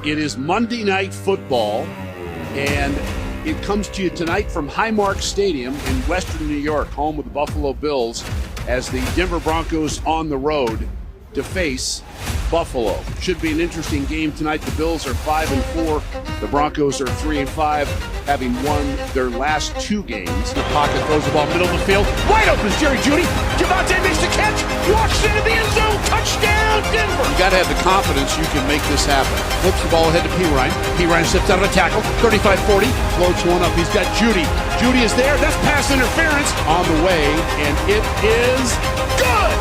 It is Monday Night Football, and it comes to you tonight from Highmark Stadium in Western New York, home of the Buffalo Bills, as the Denver Broncos on the road to face Buffalo. Should be an interesting game tonight. The Bills are 5-4. The Broncos are 3-5, having won their last two games. The pocket throws the ball middle of the field. Wide open is Jeudy. Javonte makes the catch. Walks into the end zone. Touchdown, Denver. You got to have the confidence you can make this happen. Flips the ball ahead to P-Ryan. P-Ryan steps out of the tackle. 35-40. Floats one up. He's got Jeudy. Jeudy is there. That's pass interference on the way, and it is good.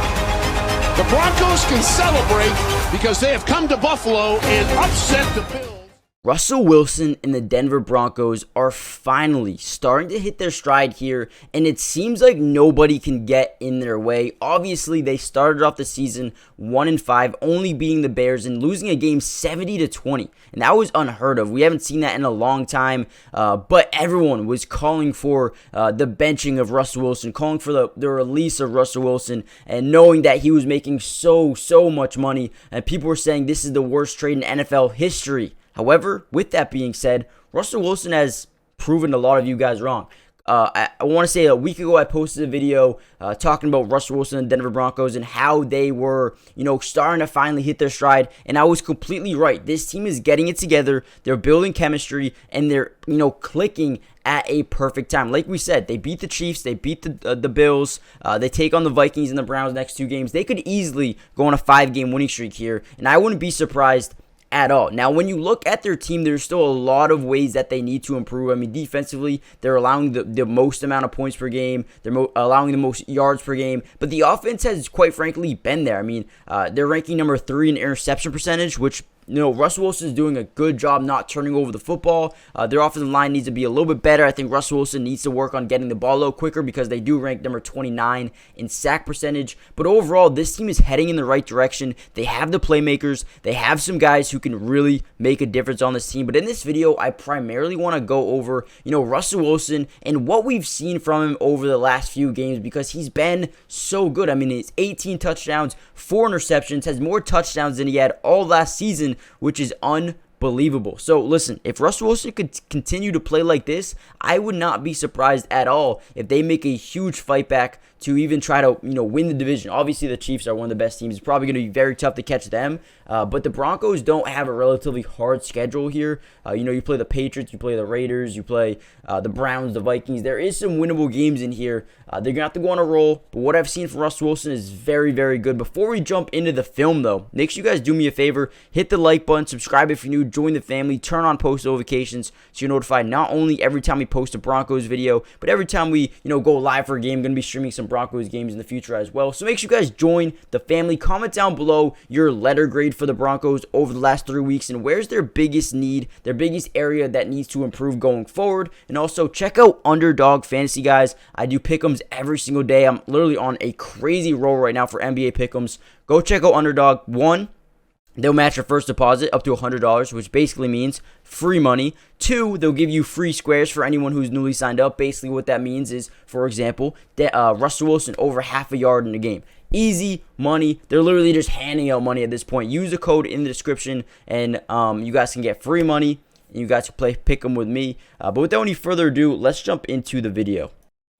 The Broncos can celebrate because they have come to Buffalo and upset the Bills. Russell Wilson and the Denver Broncos are finally starting to hit their stride here, and it seems like nobody can get in their way. Obviously, they started off the season 1-5, only beating the Bears and losing a game 70-20, and that was unheard of. We haven't seen that in a long time, but everyone was calling for the benching of Russell Wilson, calling for the release of Russell Wilson, and knowing that he was making so much money, and people were saying this is the worst trade in NFL history. However, with that being said, Russell Wilson has proven a lot of you guys wrong. I want to say a week ago I posted a video talking about Russell Wilson and Denver Broncos and how they were, starting to finally hit their stride. And I was completely right. This team is getting it together. They're building chemistry and they're, clicking at a perfect time. Like we said, they beat the Chiefs, they beat the Bills, they take on the Vikings and the Browns next two games. They could easily go on a 5-game winning streak here, and I wouldn't be surprised at all. Now, when you look at their team, there's still a lot of ways that they need to improve. I mean, defensively, they're allowing the most amount of points per game. They're allowing the most yards per game. But the offense has, quite frankly, been there. I mean, they're ranking number 3 in interception percentage, which Russell Wilson is doing a good job not turning over the football. Their offensive line needs to be a little bit better. I think Russell Wilson needs to work on getting the ball a little quicker because they do rank number 29 in sack percentage. But overall, this team is heading in the right direction. They have the playmakers. They have some guys who can really make a difference on this team. But in this video, I primarily want to go over, Russell Wilson and what we've seen from him over the last few games because he's been so good. I mean, it's 18 touchdowns, 4 interceptions, has more touchdowns than he had all last season, which is unbelievable. So listen, if Russell Wilson could continue to play like this, I would not be surprised at all if they make a huge fight back to even try to, win the division. Obviously, the Chiefs are one of the best teams. It's probably going to be very tough to catch them. But the Broncos don't have a relatively hard schedule here. You play the Patriots, you play the Raiders, you play the Browns, the Vikings. There is some winnable games in here. They're going to have to go on a roll. But what I've seen from Russell Wilson is very, very good. Before we jump into the film, though, make sure you guys do me a favor. Hit the like button, subscribe if you're new, join the family, turn on post notifications so you're notified not only every time we post a Broncos video, but every time we, go live for a game. I'm going to be streaming some Broncos games in the future as well. So make sure you guys join the family. Comment down below your letter grade for the Broncos over the last 3 weeks and where's their biggest need, their biggest area that needs to improve going forward. And also check out Underdog Fantasy, guys. I do pick'ems every single day. I'm literally on a crazy roll right now for NBA pick'ems. Go check out Underdog. One, they'll match your first deposit up to $100, which basically means free money. 2, they'll give you free squares for anyone who's newly signed up. Basically what that means is, for example, Russell Wilson over half a yard in a game. Easy money. They're literally just handing out money at this point. Use the code in the description and you guys can get free money. You guys can pick them with me. But without any further ado, let's jump into the video.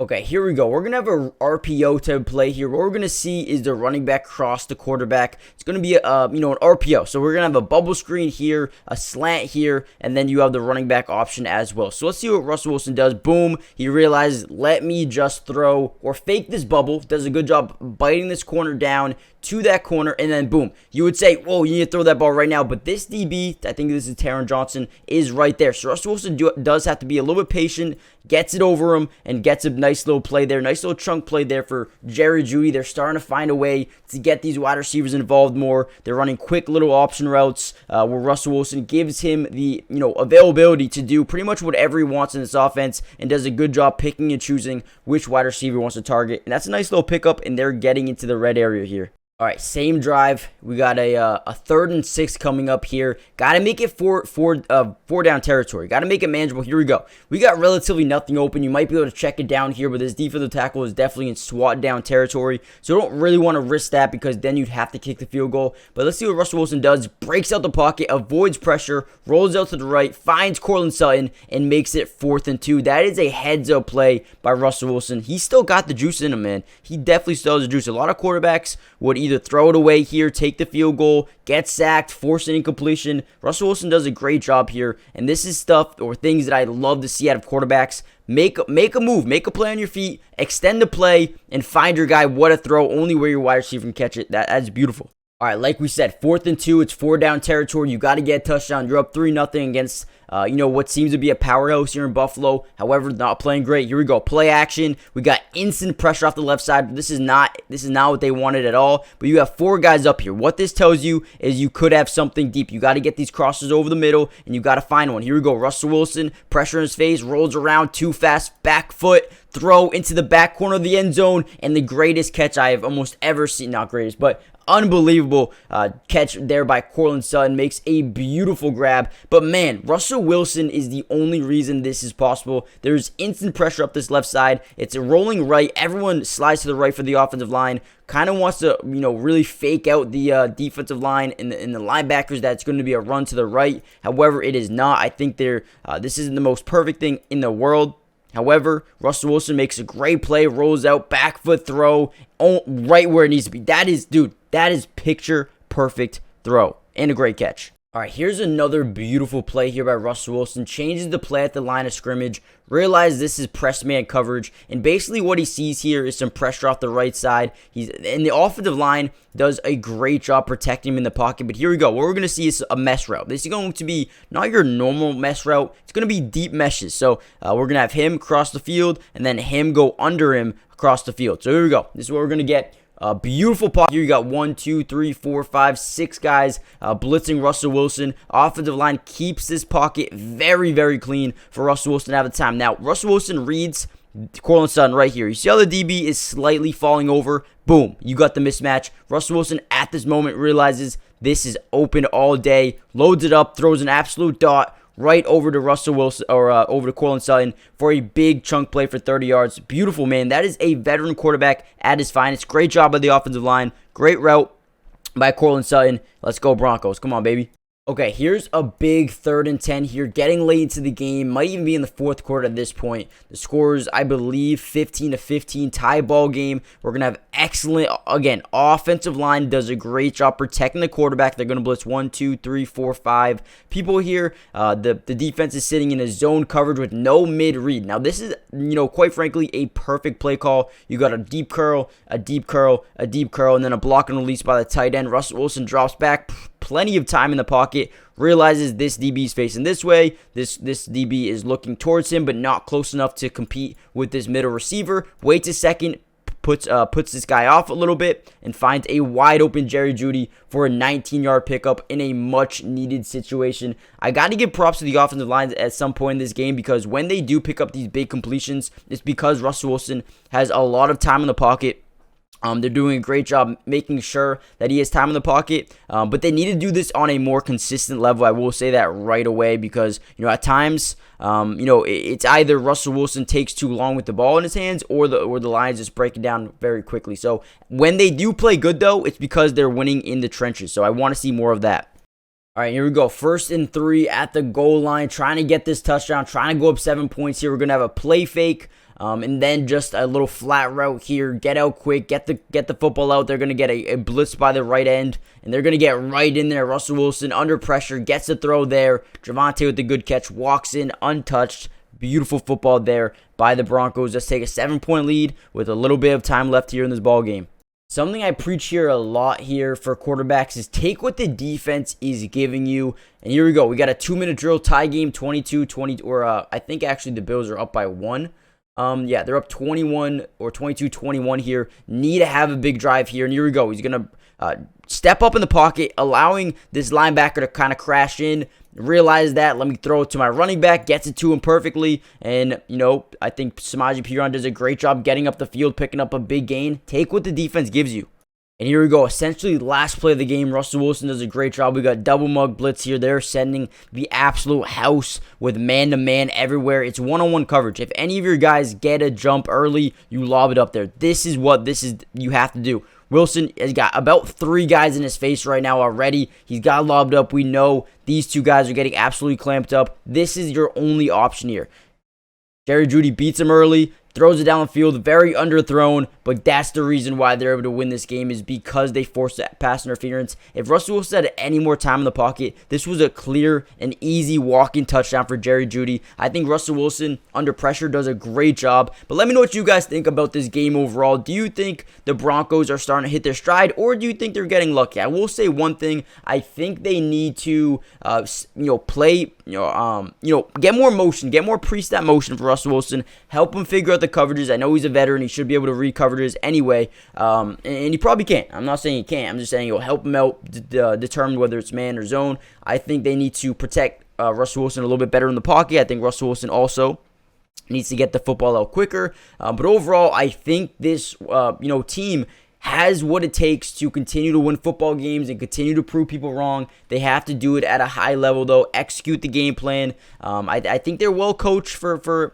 Okay, here we go. We're going to have a RPO type play here. What we're going to see is the running back cross the quarterback. It's going to be, an RPO. So we're going to have a bubble screen here, a slant here, and then you have the running back option as well. So let's see what Russell Wilson does. Boom. He realizes, let me just throw or fake this bubble. Does a good job biting this corner down to that corner, and then boom. You would say, whoa, you need to throw that ball right now. But this DB, I think this is Taron Johnson, is right there. So Russell Wilson does have to be a little bit patient, gets it over him, and gets a nice little play there. Nice little chunk play there for Jeudy. They're starting to find a way to get these wide receivers involved more. They're running quick little option routes where Russell Wilson gives him the availability to do pretty much whatever he wants in this offense and does a good job picking and choosing which wide receiver he wants to target. And that's a nice little pickup, and they're getting into the red area here. All right, same drive. We got a 3rd and 6 coming up here. Got to make it four down territory. Got to make it manageable. Here we go. We got relatively nothing open. You might be able to check it down here, but this defensive tackle is definitely in SWAT down territory. So don't really want to risk that because then you'd have to kick the field goal. But let's see what Russell Wilson does. Breaks out the pocket, avoids pressure, rolls out to the right, finds Courtland Sutton, and makes it 4th and 2. That is a heads-up play by Russell Wilson. He still got the juice in him, man. He definitely still has the juice. A lot of quarterbacks would either throw it away here, take the field goal, get sacked, force an incompletion. Russell Wilson does a great job here, and this is stuff or things that I love to see out of quarterbacks. Make a move, make a play on your feet, extend the play, and find your guy. What a throw, only where your wide receiver can catch it. That's beautiful. All right, like we said, 4th and 2, it's 4 down territory. You got to get a touchdown. You're up 3-0 against, what seems to be a powerhouse here in Buffalo. However, not playing great. Here we go, play action. We got instant pressure off the left side. This is not what they wanted at all. But you have 4 guys up here. What this tells you is you could have something deep. You got to get these crosses over the middle, and you got to find one. Here we go, Russell Wilson, pressure in his face, rolls around too fast, back foot, throw into the back corner of the end zone, and the greatest catch I have almost ever seen. Not greatest, but unbelievable catch there by Courtland Sutton. Makes a beautiful grab. But man, Russell Wilson is the only reason this is possible. There's instant pressure up this left side. It's a rolling right. Everyone slides to the right for the offensive line. Kind of wants to, really fake out the defensive line and the linebackers. That's going to be a run to the right. However, it is not. I think this isn't the most perfect thing in the world. However, Russell Wilson makes a great play, rolls out, back foot throw, right where it needs to be. That is picture perfect throw and a great catch. All right, here's another beautiful play here by Russell Wilson. Changes the play at the line of scrimmage. Realize this is press man coverage. And basically what he sees here is some pressure off the right side. And the offensive line does a great job protecting him in the pocket. But here we go. What we're going to see is a mesh route. This is going to be not your normal mesh route. It's going to be deep meshes. So we're going to have him cross the field and then him go under him across the field. So here we go. This is what we're going to get. Beautiful pocket. Here you got 1, 2, 3, 4, 5, 6 guys blitzing Russell Wilson. Offensive line keeps this pocket very, very clean for Russell Wilson to have the time. Now, Russell Wilson reads Courtland Sutton right here. You see how the DB is slightly falling over? Boom. You got the mismatch. Russell Wilson at this moment realizes this is open all day. Loads it up. Throws an absolute dot right over to Russell Wilson or over to Courtland Sutton for a big chunk play for 30 yards. Beautiful, man. That is a veteran quarterback at his finest. Great job by the offensive line. Great route by Courtland Sutton. Let's go Broncos. Come on, baby. Okay, here's a big 3rd and 10 here. Getting late into the game. Might even be in the 4th quarter at this point. The score is, I believe, 15-15. Tie ball game. We're going to have excellent, again, offensive line does a great job protecting the quarterback. They're going to blitz 1, 2, 3, 4, 5 people here. The defense is sitting in a zone coverage with no mid-read. Now, this is, quite frankly, a perfect play call. You got a deep curl, a deep curl, a deep curl, and then a block and release by the tight end. Russell Wilson drops back. Plenty of time in the pocket, realizes this DB is facing this way. This DB is looking towards him, but not close enough to compete with this middle receiver. Waits a second, puts this guy off a little bit, and finds a wide open Jeudy for a 19-yard pickup in a much-needed situation. I got to give props to the offensive lines at some point in this game because when they do pick up these big completions, it's because Russell Wilson has a lot of time in the pocket. They're doing a great job making sure that he has time in the pocket, but they need to do this on a more consistent level. I will say that right away because, at times, it's either Russell Wilson takes too long with the ball in his hands or the Lions just break it down very quickly. So when they do play good, though, it's because they're winning in the trenches. So I want to see more of that. All right, here we go. 1st and 3 at the goal line, trying to get this touchdown, trying to go up 7 points here. We're going to have a play fake. And then just a little flat route here. Get out quick. Get the football out. They're going to get a blitz by the right end. And they're going to get right in there. Russell Wilson under pressure. Gets the throw there. Javonte with the good catch. Walks in untouched. Beautiful football there by the Broncos. Just take a 7-point lead with a little bit of time left here in this ball game. Something I preach here a lot here for quarterbacks is take what the defense is giving you. And here we go. We got a 2-minute drill tie game. 22-20. Or I think actually the Bills are up by 1. They're up 21 or 22-21 here. Need to have a big drive here. And here we go. He's going to step up in the pocket, allowing this linebacker to kind of crash in. Realize that. Let me throw it to my running back. Gets it to him perfectly. And, I think Samaje Perine does a great job getting up the field, picking up a big gain. Take what the defense gives you. And here we go. Essentially, last play of the game. Russell Wilson does a great job. We got double mug blitz here. They're sending the absolute house with man-to-man everywhere. It's one-on-one coverage. If any of your guys get a jump early, you lob it up there. This is what you have to do. Wilson has got about 3 guys in his face right now already. He's got lobbed up. We know these 2 guys are getting absolutely clamped up. This is your only option here. Jeudy beats him early, throws it down the field, very underthrown, but that's the reason why they're able to win this game, is because they forced that pass interference. If Russell Wilson had any more time in the pocket, this was a clear and easy walk-in touchdown for Jeudy. I think Russell Wilson, under pressure, does a great job, but let me know what you guys think about this game overall. Do you think the Broncos are starting to hit their stride, or do you think they're getting lucky? I will say one thing. I think they need to, play, get more motion, get more pre-snap motion for Russell Wilson, help him figure out the coverages. I know he's a veteran. He should be able to read coverages anyway, and he probably can't. I'm not saying he can't. I'm just saying you'll help him out determine whether it's man or zone. I think they need to protect Russell Wilson a little bit better in the pocket. I think Russell Wilson also needs to get the football out quicker. But overall, I think this team has what it takes to continue to win football games and continue to prove people wrong. They have to do it at a high level, though. Execute the game plan. I think they're well coached for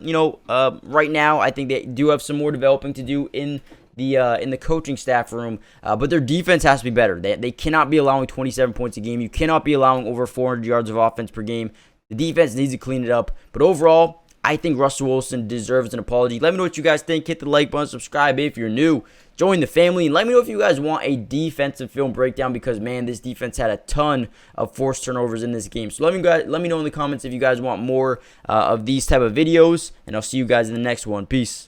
right now. I think they do have some more developing to do in the coaching staff room, but their defense has to be better. They cannot be allowing 27 points a game. You cannot be allowing over 400 yards of offense per game. The defense needs to clean it up. But overall, I think Russell Wilson deserves an apology. Let me know what you guys think. Hit the like button, subscribe if you're new. Join the family, and let me know if you guys want a defensive film breakdown, because, man, this defense had a ton of forced turnovers in this game. So let me know in the comments if you guys want more of these type of videos, and I'll see you guys in the next one. Peace.